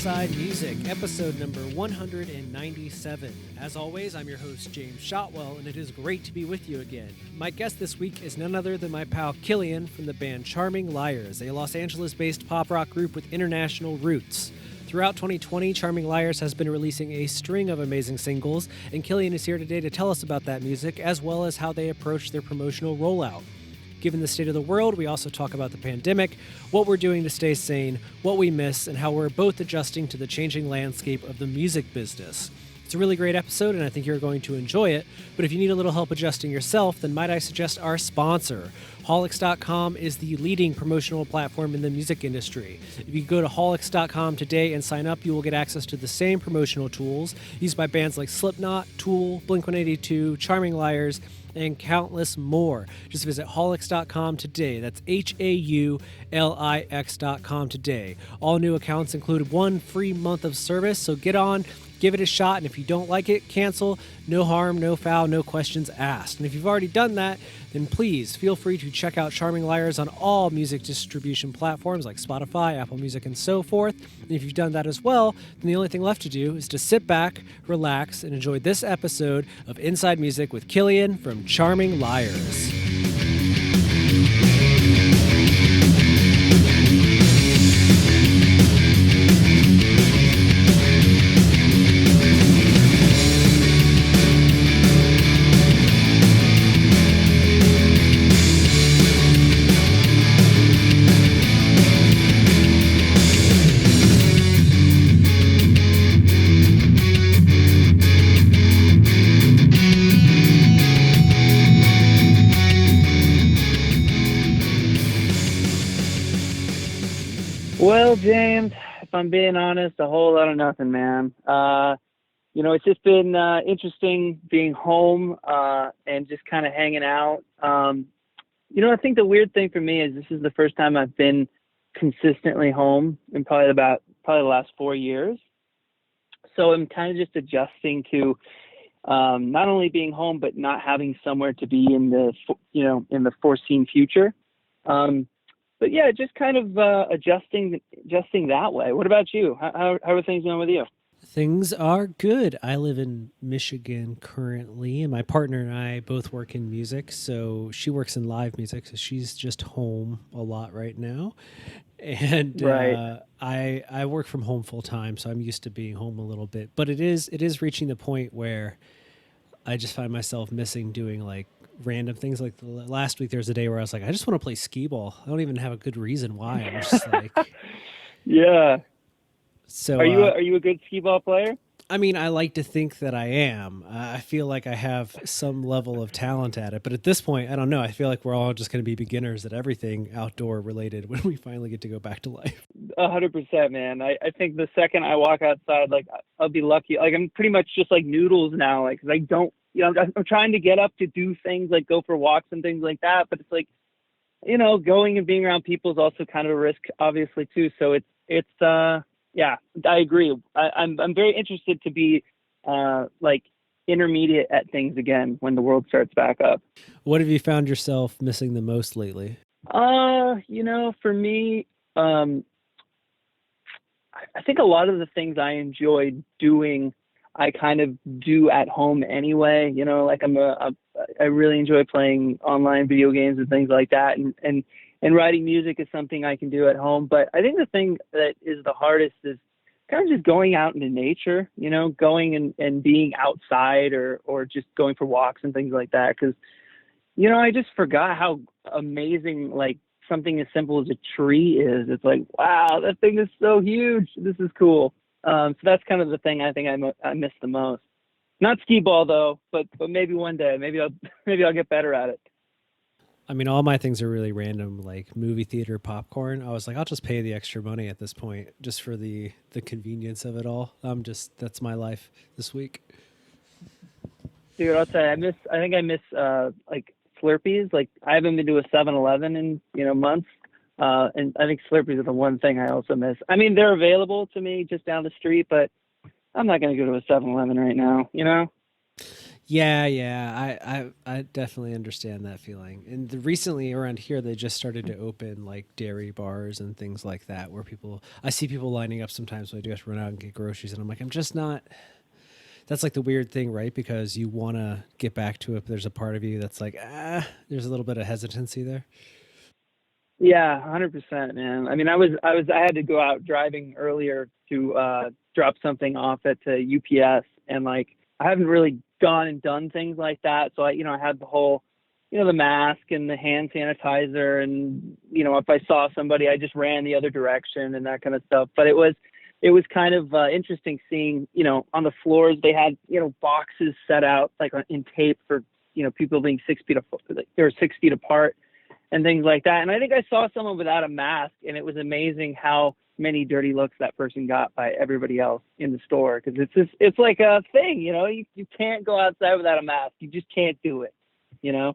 Inside Music, episode number 197. As always, I'm your host, James Shotwell, and it is great to be with you again. My guest this week is none other than my pal Killian from the band Charming Liars, a Los Angeles-based pop rock group with international roots. Throughout 2020, Charming Liars has been releasing a string of amazing singles, and Killian is here today to tell us about that music, as well as how they approach their promotional rollout. Given the state of the world, we also talk about the pandemic, what we're doing to stay sane, what we miss, and how we're both adjusting to the changing landscape of the music business. It's a really great episode, and I think you're going to enjoy it. But if you need a little help adjusting yourself, then might I suggest our sponsor. Holics.com is the leading promotional platform in the music industry. If you go to Holics.com today and sign up, you will get access to the same promotional tools used by bands like Slipknot, Tool, Blink-182, Charming Liars, and countless more. Just visit Holics.com today. That's Haulix.com today. All new accounts include 1 free month of service, so get on, give it a shot, and if you don't like it, cancel. No harm, no foul, no questions asked. And if you've already done that, then please feel free to check out Charming Liars on all music distribution platforms like Spotify, Apple Music, and so forth. And if you've done that as well, then the only thing left to do is to sit back, relax, and enjoy this episode of Inside Music with Killian from Charming Liars. Well, James, if I'm being honest, a whole lot of nothing, man. It's just been interesting being home and just kind of hanging out. I think the weird thing for me is this is the first time I've been consistently home in probably the last 4 years. So I'm kind of just adjusting to not only being home, but not having somewhere to be in the foreseen future. But yeah, just kind of adjusting that way. What about you? How are things going with you? Things are good. I live in Michigan currently, and my partner and I both work in music. So she works in live music, so she's just home a lot right now. And right. I work from home full time, so I'm used to being home a little bit. But it is reaching the point where I just find myself missing doing like random things. Like last week, there was a day where I was like, I just want to play skee ball. I don't even have a good reason why. I'm just like, yeah. So are you a good skee ball player? I mean, I like to think that I am. I feel like I have some level of talent at it, but at this point, I don't know. I feel like we're all just going to be beginners at everything outdoor related when we finally get to go back to life. 100%, man. I think the second I walk outside, like I'll be lucky. Like I'm pretty much just like noodles now. Like 'cause I don't. I'm trying to get up to do things like go for walks and things like that. But it's like, going and being around people is also kind of a risk, obviously, too. So yeah, I agree. I'm very interested to be like intermediate at things again when the world starts back up. What have you found yourself missing the most lately? For me, I think a lot of the things I enjoyed doing I kind of do at home anyway. Like I really enjoy playing online video games and things like that. And writing music is something I can do at home. But I think the thing that is the hardest is kind of just going out into nature, going and being outside or just going for walks and things like that. Cause, I just forgot how amazing, like something as simple as a tree is. It's like, wow, that thing is so huge. This is cool. So that's kind of the thing I think I miss the most. Not skee ball though, but maybe one day, maybe I'll get better at it. I mean, all my things are really random, like movie theater popcorn. I was like, I'll just pay the extra money at this point, just for the convenience of it all. That's my life this week. Dude, I'll tell you, I think I miss like Slurpees. Like I haven't been to a 7-Eleven in months. And I think Slurpees are the one thing I also miss. I mean, they're available to me just down the street, but I'm not going to go to a 7-Eleven right now, Yeah. I definitely understand that feeling. And recently around here, they just started to open like dairy bars and things like that, where I see people lining up sometimes when I do have to run out and get groceries, and I'm like, I'm just not. That's like the weird thing, right? Because you want to get back to it, but there's a part of you that's like, there's a little bit of hesitancy there. Yeah, 100%, man. I mean, I had to go out driving earlier to drop something off at UPS, and like I haven't really gone and done things like that. So I had the whole, the mask and the hand sanitizer, and if I saw somebody, I just ran the other direction and that kind of stuff. But it was kind of interesting seeing, on the floors they had, boxes set out like in tape for, people being 6 feet, or 6 feet apart and things like that. And I think I saw someone without a mask, and it was amazing how many dirty looks that person got by everybody else in the store. Because it's like a thing, you can't go outside without a mask. You just can't do it, you know?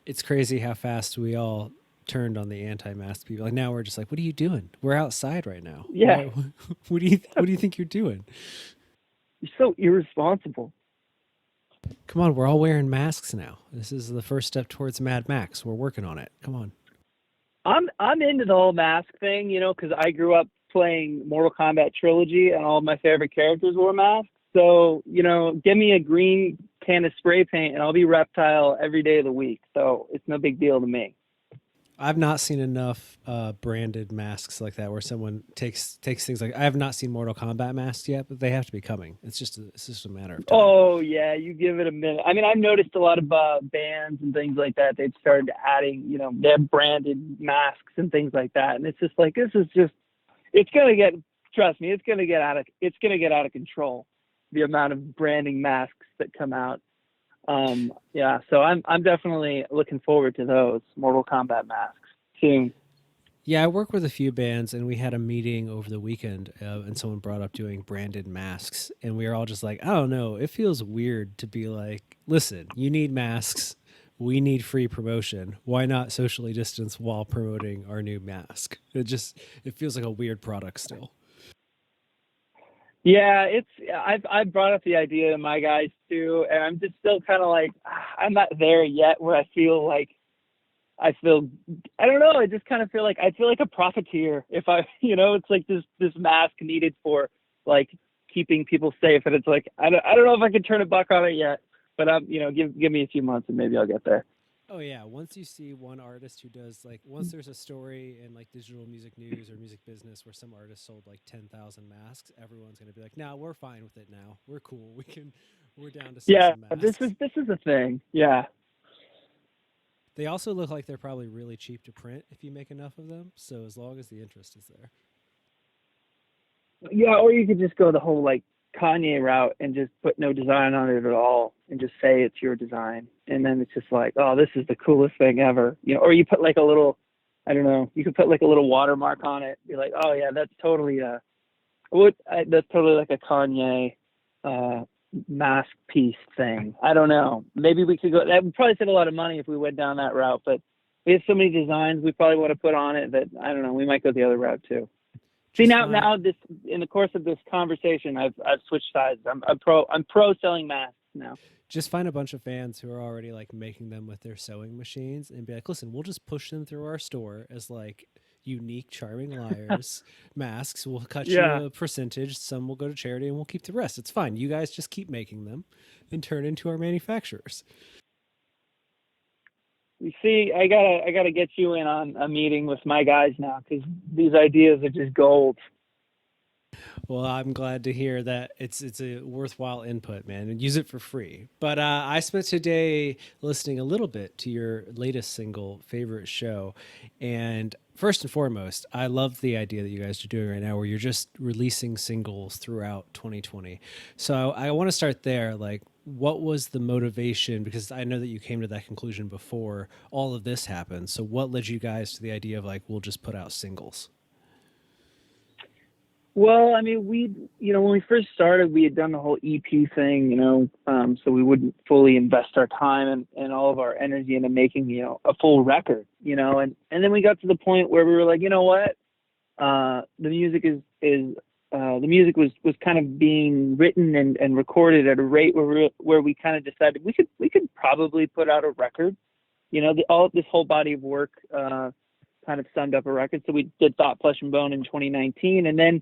It's crazy how fast we all turned on the anti-mask people. Like now we're just like, what are you doing? We're outside right now. Yeah, What do you think you're doing? you're so irresponsible. Come on, we're all wearing masks now. This is the first step towards Mad Max. We're working on it. Come on. I'm into the whole mask thing, because I grew up playing Mortal Kombat trilogy, and all of my favorite characters wore masks. So, give me a green can of spray paint, and I'll be Reptile every day of the week. So it's no big deal to me. I've not seen enough branded masks like that where someone takes things like I have not seen Mortal Kombat masks yet, but they have to be coming. It's just a matter of time. Oh yeah, you give it a minute. I mean, I've noticed a lot of bands and things like that. They've started adding, they have branded masks and things like that, and it's just like this is just. It's gonna get. Trust me, it's gonna get out of. It's gonna get out of control. The amount of branding masks that come out. Yeah, so I'm definitely looking forward to those Mortal Kombat masks soon. Yeah, I work with a few bands, and we had a meeting over the weekend, and someone brought up doing branded masks, and we were all just like, I don't know, it feels weird to be like, listen, you need masks, we need free promotion. Why not socially distance while promoting our new mask? It feels like a weird product still. Yeah, I've brought up the idea to my guys too, and I'm just still kind of like I'm not there yet where I feel I don't know. I just kind of feel like I feel like a profiteer if I it's like this mask needed for like keeping people safe, and it's like I don't know if I can turn a buck on it yet, but give me a few months and maybe I'll get there. Oh yeah, once you see one artist who does like once there's a story in like digital music news or music business where some artist sold like 10,000 masks, everyone's going to be like, "No, we're fine with it now. We're cool. We're down to sell Yeah, some this masks." is this is a thing. Yeah. They also look like they're probably really cheap to print if you make enough of them, so as long as the interest is there. Yeah, or you could just go the whole like Kanye route and just put no design on it at all and just say it's your design. And then it's just like, oh, this is the coolest thing ever. Or you put like a little, I don't know, you could put like a little watermark on it. Be like, oh yeah, that's totally like a Kanye uh, mask piece thing. I don't know. Maybe we could go, that would probably save a lot of money if we went down that route, but we have so many designs we probably want to put on it that I don't know, we might go the other route too. See Just now, fine. now this in the course of this conversation, I've switched sides. I'm pro selling masks now. Just find a bunch of fans who are already like making them with their sewing machines and be like, listen, we'll just push them through our store as like unique charming liars masks. We'll cut you Yeah, a percentage. Some will go to charity and we'll keep the rest. It's fine. You guys just keep making them and turn into our manufacturers. you see, I gotta get you in on a meeting with my guys now because these ideas are just gold. Well, I'm glad to hear that it's a worthwhile input, man, and use it for free. But I spent today listening a little bit to your latest single, Favorite Show, and first and foremost, I love the idea that you guys are doing right now, where you're just releasing singles throughout 2020. So I want to start there. Like, what was the motivation? Because I know that you came to that conclusion before all of this happened. So what led you guys to the idea of like, we'll just put out singles? Well, I mean, when we first started, we had done the whole EP thing, so we wouldn't fully invest our time and all of our energy into making, a full record, and then we got to the point where we were like, you know what, the music is the music was kind of being written and recorded at a rate where we kind of decided we could probably put out a record. All this whole body of work kind of summed up a record. So we did Thought, Flesh and Bone in 2019, and then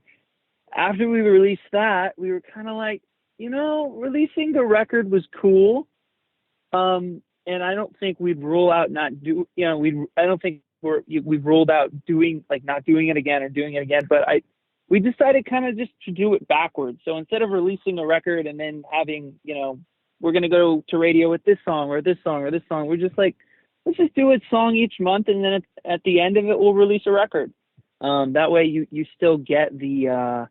after we released that, we were kind of like, releasing the record was cool. And I don't think we'd rule out not do, I don't think we've ruled out not doing it again or doing it again. But we decided kind of just to do it backwards. So instead of releasing a record and then having, we're going to go to radio with this song or this song or this song, we're just like, let's just do a song each month. And then at the end of it, we'll release a record. That way you still get the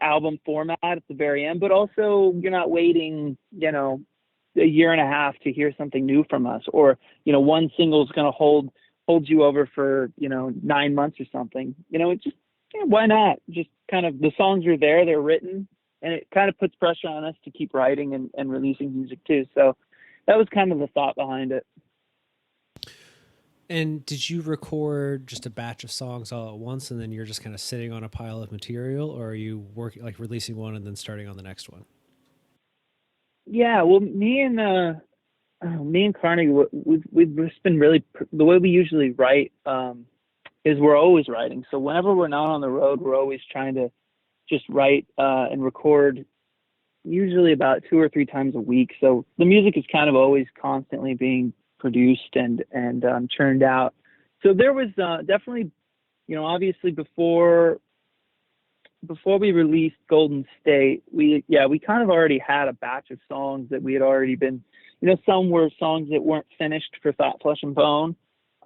album format at the very end, but also you're not waiting, a year and a half to hear something new from us, or, one single is going to hold you over for, 9 months or something. It just, why not? Just kind of, the songs are there, they're written, and it kind of puts pressure on us to keep writing and releasing music too. So that was kind of the thought behind it. And did you record just a batch of songs all at once, and then you're just kind of sitting on a pile of material, or are you working, like releasing one and then starting on the next one? Yeah, well, me and Carnegie, we've just been really, the way we usually write is we're always writing. So whenever we're not on the road, we're always trying to just write and record, usually about 2 or 3 times a week. So the music is kind of always constantly being produced and churned out. So there was definitely, obviously before we released Golden State, we kind of already had a batch of songs that we had already been, some were songs that weren't finished for Thought, Flesh and Bone,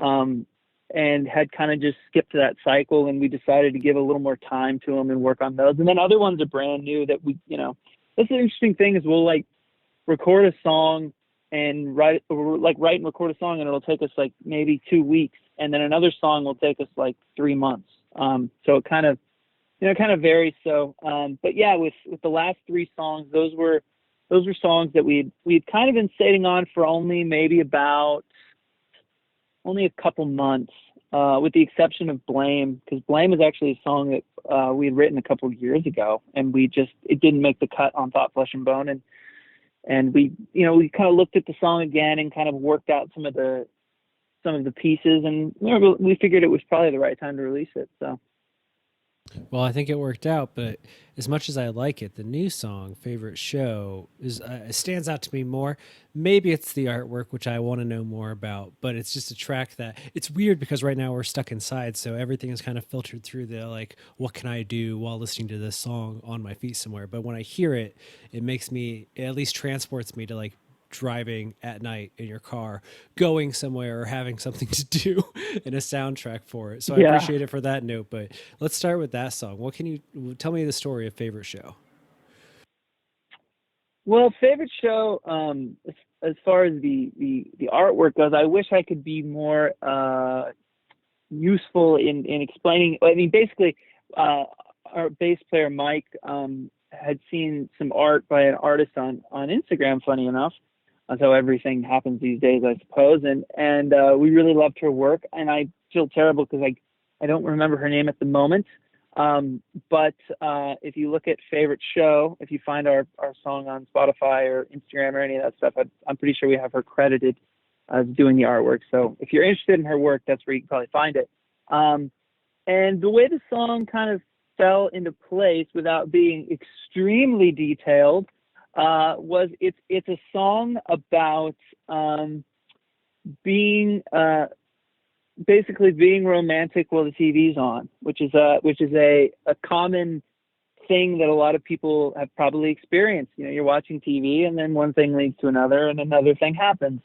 and had kind of just skipped that cycle, and we decided to give a little more time to them and work on those. And then other ones are brand new that we, that's the interesting thing, is we'll record a song and write and record a song, and it'll take us maybe 2 weeks, and then another song will take us 3 months. So it kind of varies. So, but yeah, with the last 3 songs, those were songs that we'd kind of been sitting on for only a couple months, with the exception of Blame, because Blame is actually a song that we had written a couple of years ago, and it didn't make the cut on Thought, Flesh and Bone, and we kind of looked at the song again and kind of worked out some of the pieces, and we figured it was probably the right time to release it. So. Well, I think it worked out, but as much as I like it, the new song, Favorite Show, stands out to me more. Maybe it's the artwork, which I want to know more about, but it's just a track that, it's weird because right now we're stuck inside, so everything is kind of filtered through the, what can I do while listening to this song on my feet somewhere? But when I hear it, it at least transports me to driving at night in your car, going somewhere, or having something to do, and a soundtrack for it. So I appreciate it for that note, but let's start with that song. What can you tell me the story of Favorite Show? Well, Favorite Show, as far as the artwork goes, I wish I could be more useful in explaining. I mean, basically, our bass player Mike had seen some art by an artist on Instagram, funny enough. That's how everything happens these days, I suppose. And we really loved her work. And I feel terrible because I don't remember her name at the moment. But if you look at Favorite Show, if you find our song on Spotify or Instagram or any of that stuff, I'm pretty sure we have her credited as doing the artwork. So if you're interested in her work, that's where you can probably find it. And the way the song kind of fell into place without being extremely detailed was it's a song about basically being romantic while the TV's on, which is a common thing that a lot of people have probably experienced. You're watching TV and then one thing leads to another and another thing happens.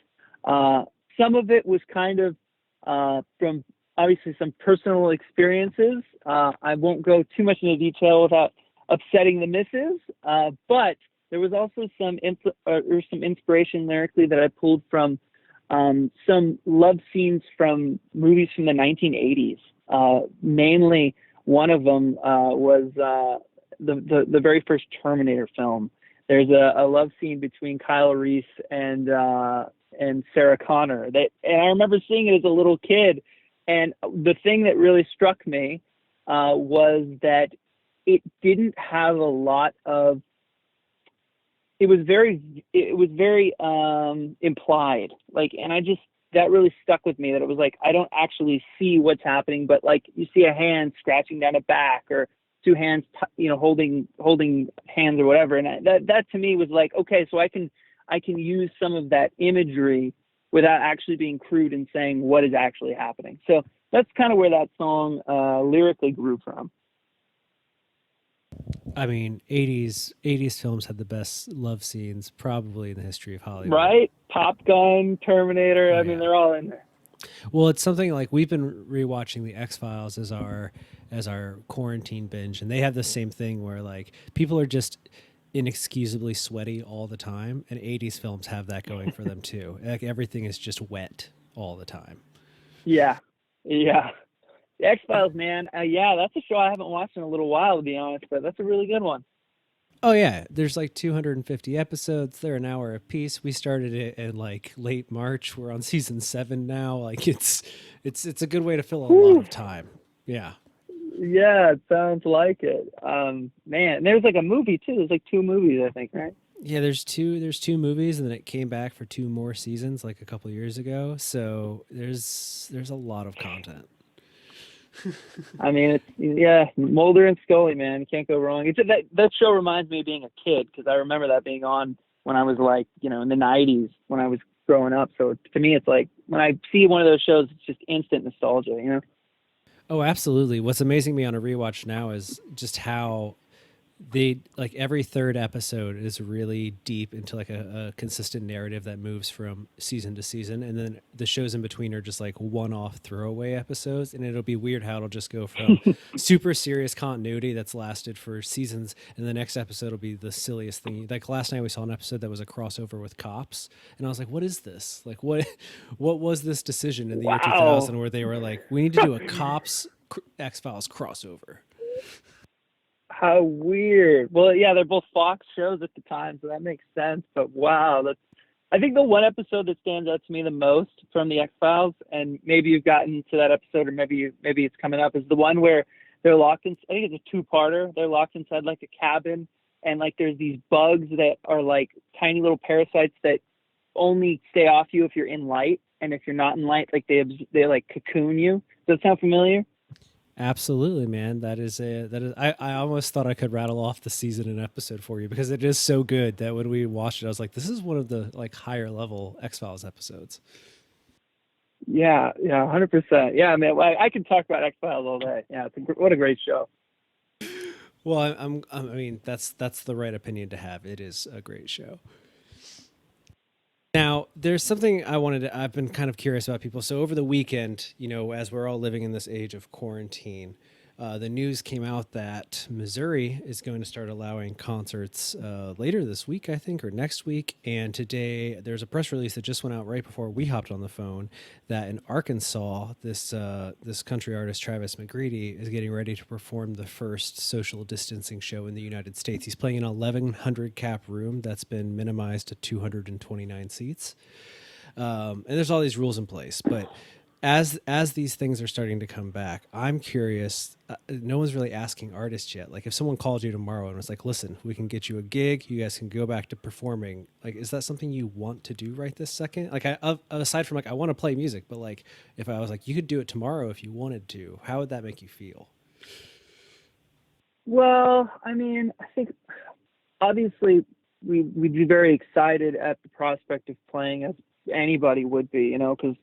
Some of it was kind of from obviously some personal experiences. I won't go too much into detail without upsetting the missus, but there was also some inspiration lyrically that I pulled from some love scenes from movies from the 1980s. Mainly, one of them was the very first Terminator film. There's a love scene between Kyle Reese and Sarah Connor. And I remember seeing it as a little kid, and the thing that really struck me was that it didn't have a lot of, it was very implied, like, and that really stuck with me, that it was like, I don't actually see what's happening, but like you see a hand scratching down a back, or two hands holding hands or whatever, and that to me was like, okay, so I can use some of that imagery without actually being crude and saying what is actually happening. So that's kind of where that song lyrically grew from. I mean, 80s films had the best love scenes probably in the history of Hollywood. Right? Top Gun, Terminator, Oh, I mean, yeah. they're all in there. Well, it's something like we've been rewatching the X-Files as our quarantine binge, and they have the same thing where like people are just inexcusably sweaty all the time, and 80s films have that going for them too. Like everything is just wet all the time. Yeah. Yeah. The X-Files, man. Yeah, that's a show I haven't watched in a little while, to be honest, but that's a really good one. Oh yeah, there's like 250 episodes. They're an hour a piece. We started it in like late March. We're on season 7 now. Like it's a good way to fill a lot of time. Yeah. Yeah, it sounds like it. Man, there's like a movie too. There's like 2 movies, I think, right? Yeah, there's two movies, and then it came back for 2 more seasons like a couple years ago. So there's a lot of content. I mean, Mulder and Scully, man, you can't go wrong. That show reminds me of being a kid, because I remember that being on when I was like, in the '90s when I was growing up. So to me, it's like when I see one of those shows, it's just instant nostalgia. Oh, absolutely. What's amazing me on a rewatch now is just how they like every third episode is really deep into like a consistent narrative that moves from season to season, and then the shows in between are just like one-off throwaway episodes, and it'll be weird how it'll just go from super serious continuity that's lasted for seasons, and the next episode will be the silliest thing. Like last night we saw an episode that was a crossover with Cops, and I was like, what is this? Like what was this decision in the year 2000 where they were like, we need to do a Cops X-Files crossover? How weird. Well, yeah, they're both Fox shows at the time, so that makes sense. But wow, I think the one episode that stands out to me the most from the X-Files, and maybe you've gotten to that episode, or maybe it's coming up, is the one where they're locked in. I think it's a 2-parter. They're locked inside like a cabin, and like there's these bugs that are like tiny little parasites that only stay off you if you're in light, and if you're not in light, like they like cocoon you. Does that sound familiar? Absolutely, man. That is. I almost thought I could rattle off the season and episode for you, because it is so good that when we watched it, I was like, this is one of the like higher level X-Files episodes. Yeah, 100%. Yeah, man, I can talk about X-Files all day. Yeah, what a great show. Well, I mean, that's the right opinion to have. It is a great show. Now, there's something I've been kind of curious about people. So over the weekend, as we're all living in this age of quarantine, the news came out that Missouri is going to start allowing concerts later this week, I think, or next week. And today there's a press release that just went out right before we hopped on the phone that in Arkansas, this country artist, Travis McGrady, is getting ready to perform the first social distancing show in the United States. He's playing an 1,100 cap room that's been minimized to 229 seats. And there's all these rules in place, but as these things are starting to come back, I'm curious. No one's really asking artists yet. Like if someone called you tomorrow and was like, listen, we can get you a gig, you guys can go back to performing. Like, is that something you want to do right this second? Like aside from like, I want to play music, but like, if I was like, you could do it tomorrow if you wanted to, how would that make you feel? Well, I mean, I think obviously we'd be very excited at the prospect of playing, as anybody would be, because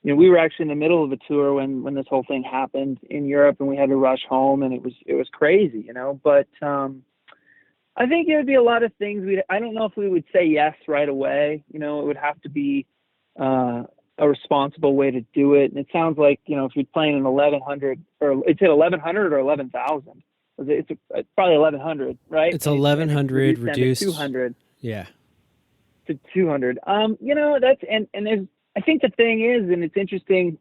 we were actually in the middle of a tour when this whole thing happened in Europe, and we had to rush home, and it was crazy, But I think it would be a lot of things. I don't know if we would say yes right away. It would have to be a responsible way to do it. And it sounds like if you're playing an 1,100, or it's at 1,100 or 11,000. It's probably 1,100, right? It's 1,100 reduced 200. Yeah. To 200. That's and there's. I think the thing is, and it's interesting,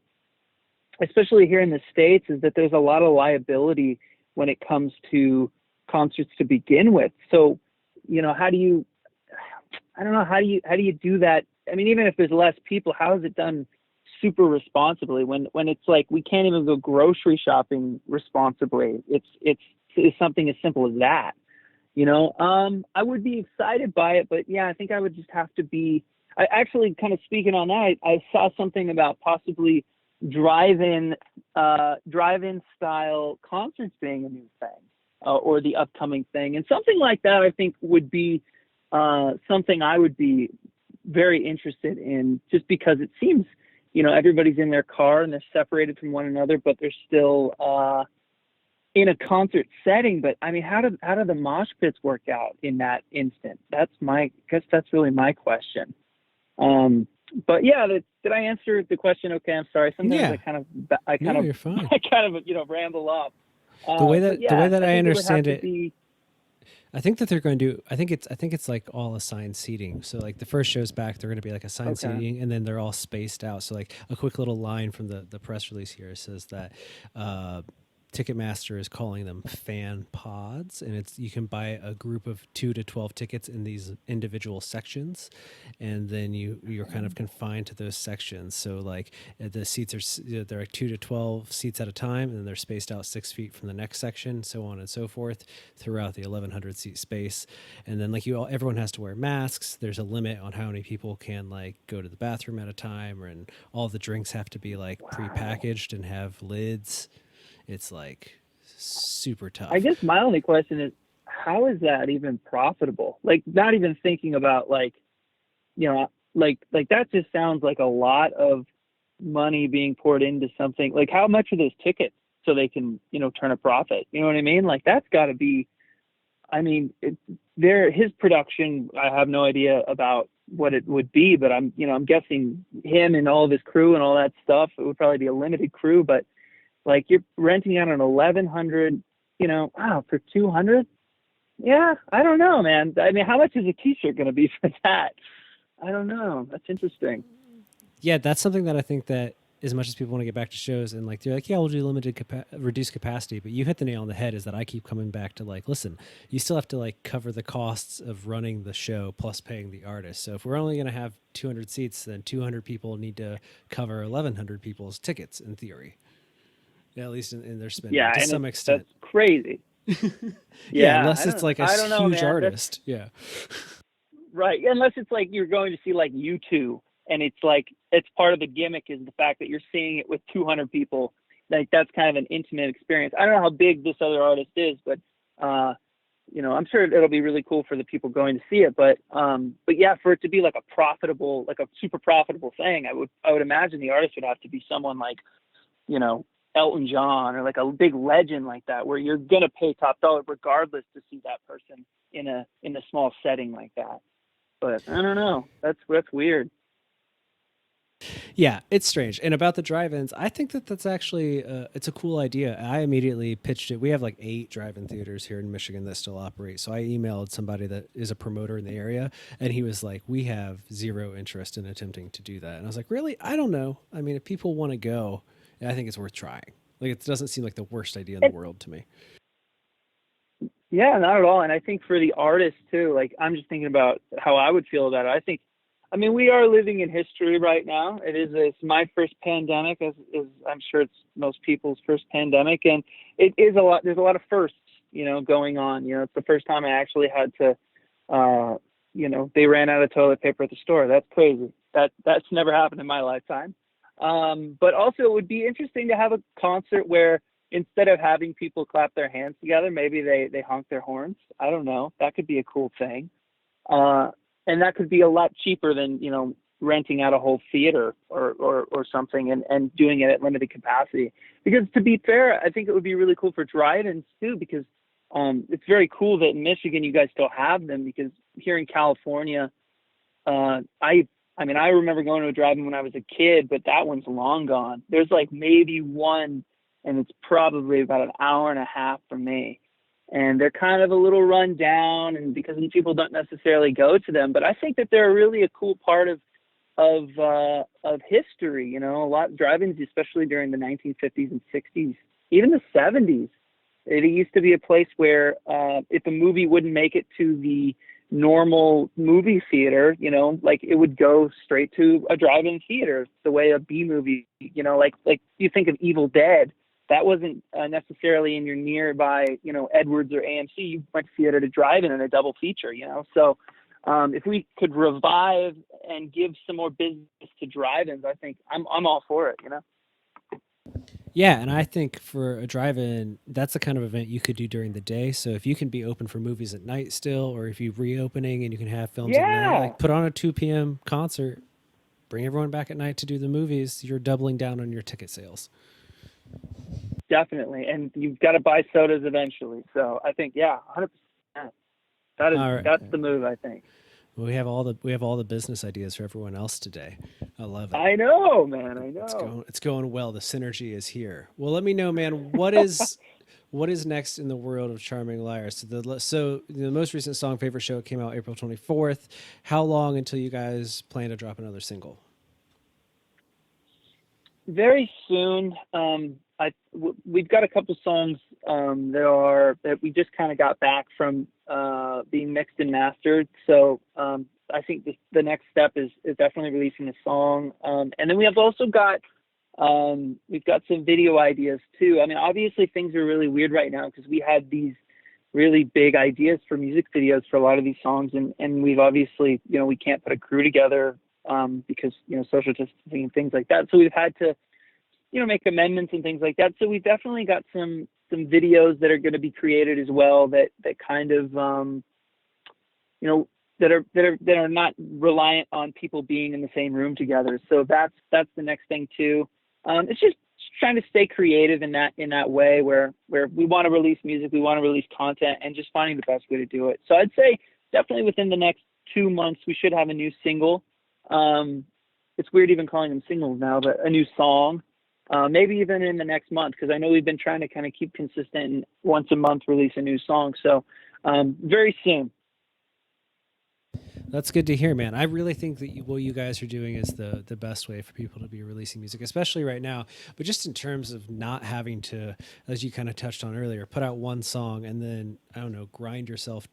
especially here in the States, is that there's a lot of liability when it comes to concerts to begin with. So, how do you do that? I mean, even if there's less people, how is it done super responsibly when it's like we can't even go grocery shopping responsibly? It's is something as simple as that. I would be excited by it, but yeah, I think I would just have to be. I actually, kind of speaking on that, I saw something about possibly drive-in style concerts being a new thing, or the upcoming thing, and something like that. I think would be something I would be very interested in, just because it seems, everybody's in their car and they're separated from one another, but they're still in a concert setting. But I mean, how do the mosh pits work out in that instant? That's really my question. But yeah, did I answer the question? Okay, I'm sorry. Sometimes Yeah. No, you're fine. I kind of ramble off. The way that I understand it, be... I think that they're going to do. I think it's like all assigned seating. So like the first show's back, they're going to be like assigned seating, and then they're all spaced out. So like a quick little line from the press release here says that Ticketmaster is calling them fan pods, and you can buy a group of 2 to 12 tickets in these individual sections, and then you're kind of confined to those sections. So like the seats they're like 2 to 12 seats at a time, and then they're spaced out 6 feet from the next section, so on and so forth throughout the 1,100 seat space. And then like everyone has to wear masks. There's a limit on how many people can like go to the bathroom at a time, and all the drinks have to be like prepackaged and have lids. It's like super tough. I guess my only question is, how is that even profitable? Like, not even thinking about like that just sounds like a lot of money being poured into something. Like, how much are those tickets so they can, turn a profit? You know what I mean? Like, that's got to be, I mean, his production, I have no idea about what it would be, but I'm guessing him and all of his crew and all that stuff, it would probably be a limited crew, but like, you're renting out an 1,100, for 200. Yeah, I don't know, man. I mean, how much is a T-shirt going to be for that? I don't know. That's interesting. Yeah, that's something that I think that as much as people want to get back to shows and like they're like, yeah, we'll do reduced capacity, but you hit the nail on the head. Is that I keep coming back to like, listen, you still have to like cover the costs of running the show plus paying the artist. So if we're only going to have 200 seats, then 200 people need to cover 1,100 people's tickets in theory. Yeah, at least in their spending, to some extent. That's crazy. Yeah, unless it's like a huge artist. Yeah. Right. Unless it's like you're going to see like U2, and it's like it's part of the gimmick is the fact that you're seeing it with 200 people. Like, that's kind of an intimate experience. I don't know how big this other artist is, but I'm sure it'll be really cool for the people going to see it. But yeah, for it to be like a profitable, like a super profitable thing, I would imagine the artist would have to be someone like, Elton John, or like a big legend like that, where you're gonna pay top dollar regardless to see that person in a small setting like that. But I don't know. That's weird. Yeah, it's strange. And about the drive-ins, I think that's actually it's a cool idea. I immediately pitched it. We have like 8 drive-in theaters here in Michigan that still operate. So I emailed somebody that is a promoter in the area, and he was like, we have zero interest in attempting to do that. And I was like, really? I don't know. I mean, if people want to go, I think it's worth trying. Like, it doesn't seem like the worst idea in the world to me. Yeah, not at all. And I think for the artist too, like, I'm just thinking about how I would feel about it. I mean, we are living in history right now. It's my first pandemic, as I'm sure it's most people's first pandemic. And it is there's a lot of firsts, going on. It's the first time I actually had to, they ran out of toilet paper at the store. That's crazy. That's never happened in my lifetime. But also it would be interesting to have a concert where instead of having people clap their hands together, maybe they honk their horns. I don't know. That could be a cool thing. And that could be a lot cheaper than, renting out a whole theater or something and doing it at limited capacity. Because to be fair, I think it would be really cool for drive-ins too, because it's very cool that in Michigan you guys still have them, because here in California, I mean, I remember going to a drive-in when I was a kid, but that one's long gone. There's like maybe one, and it's probably about an hour and a half from me. And they're kind of a little run down, and because people don't necessarily go to them. But I think that they're really a cool part of history. A lot of drive-ins, especially during the 1950s and 60s, even the 70s. It used to be a place where if a movie wouldn't make it to the normal movie theater, like it would go straight to a drive-in theater, the way a B movie, like you think of Evil Dead, that wasn't necessarily in your nearby, Edwards or AMC. You went to see it at a drive-in and a double feature, So if we could revive and give some more business to drive-ins, I think I'm all for it, Yeah, and I think for a drive-in, that's the kind of event you could do during the day. So if you can be open for movies at night still, or if you're reopening and you can have films at night, Yeah, like put on a 2 p.m. concert, bring everyone back at night to do the movies. You're doubling down on your ticket sales. definitely. And you've got to buy sodas eventually. So I think, yeah, 100%. All right. That's the move, I think. Well, we have all the business ideas for everyone else today. I love it. I know, man. I know. It's going well. The synergy is here. Well, let me know, man. What is next in the world of Charming Liars? So the most recent song, Favorite Show, came out April 24th. How long until you guys plan to drop another single? Very soon. We've got a couple songs that we just kind of got back from being mixed and mastered. So I think the next step is definitely releasing a song. And then we've got some video ideas too. I mean, obviously things are really weird right now because we had these really big ideas for music videos for a lot of these songs, and we've obviously, we can't put a crew together because social distancing and things like that. So we've had to make amendments and things like that. So we've definitely got some videos that are going to be created as well that kind of that are not reliant on people being in the same room together. So that's the next thing too. It's just trying to stay creative in that way where we want to release music, we want to release content, and just finding the best way to do it. So I'd say definitely within the next 2 months we should have a new single. It's weird even calling them singles now, but a new song. Maybe even in the next month, because I know we've been trying to kind of keep consistent and once a month release a new song. So very soon. That's good to hear, man. I really think that what you guys are doing is the best way for people to be releasing music, especially right now. But just in terms of not having to, as you kind of touched on earlier, put out one song and then, I don't know, grind yourself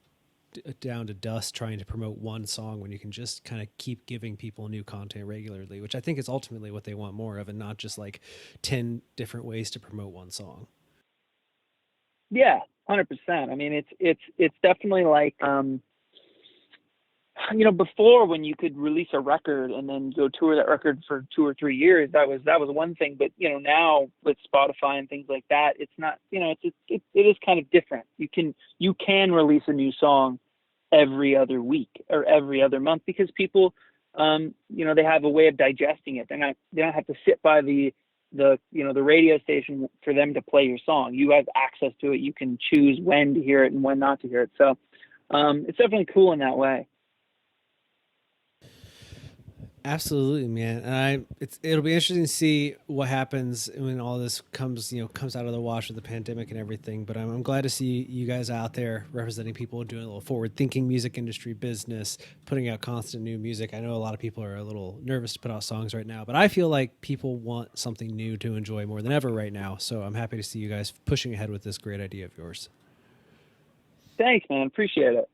down to dust trying to promote one song when you can just kind of keep giving people new content regularly, which I think is ultimately what they want more of, and not just like 10 different ways to promote one song. Yeah, 100%. I mean, it's definitely like, before when you could release a record and then go tour that record for 2 or 3 years, that was one thing. But, now with Spotify and things like that, it's not, it is kind of different. You can release a new song every other week or every other month because people, they have a way of digesting it. They don't have to sit by the radio station for them to play your song. You have access to it. You can choose when to hear it and when not to hear it. So it's definitely cool in that way. Absolutely, man. And it'll be interesting to see what happens when all this comes out of the wash of the pandemic and everything. But I'm glad to see you guys out there representing people, doing a little forward-thinking music industry business, putting out constant new music. I know a lot of people are a little nervous to put out songs right now, but I feel like people want something new to enjoy more than ever right now. So I'm happy to see you guys pushing ahead with this great idea of yours. Thanks, man. Appreciate it.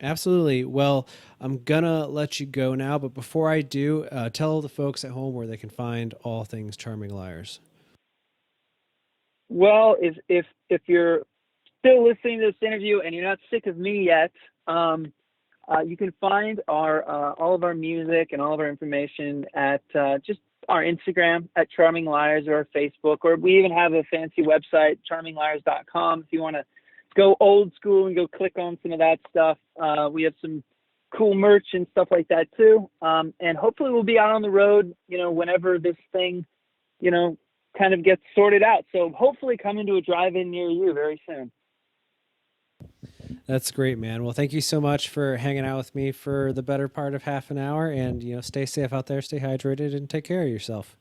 Absolutely. Well, I'm gonna let you go now, but before I do, tell the folks at home where they can find all things Charming Liars. Well, if you're still listening to this interview and you're not sick of me yet, you can find all of our music and all of our information at just our Instagram at Charming Liars, or our Facebook, or we even have a fancy website, charmingliars.com, if you want to go old school and go click on some of that stuff. We have some cool merch and stuff like that too. And hopefully we'll be out on the road, whenever this thing, kind of gets sorted out. So hopefully come into a drive-in near you very soon. That's great, man. Well, thank you so much for hanging out with me for the better part of half an hour, and, stay safe out there, stay hydrated, and take care of yourself.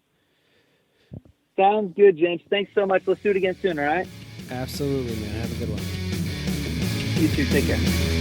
Sounds good, James. Thanks so much. Let's do it again soon. All right. Absolutely, man. Have a good one. You too. Take care.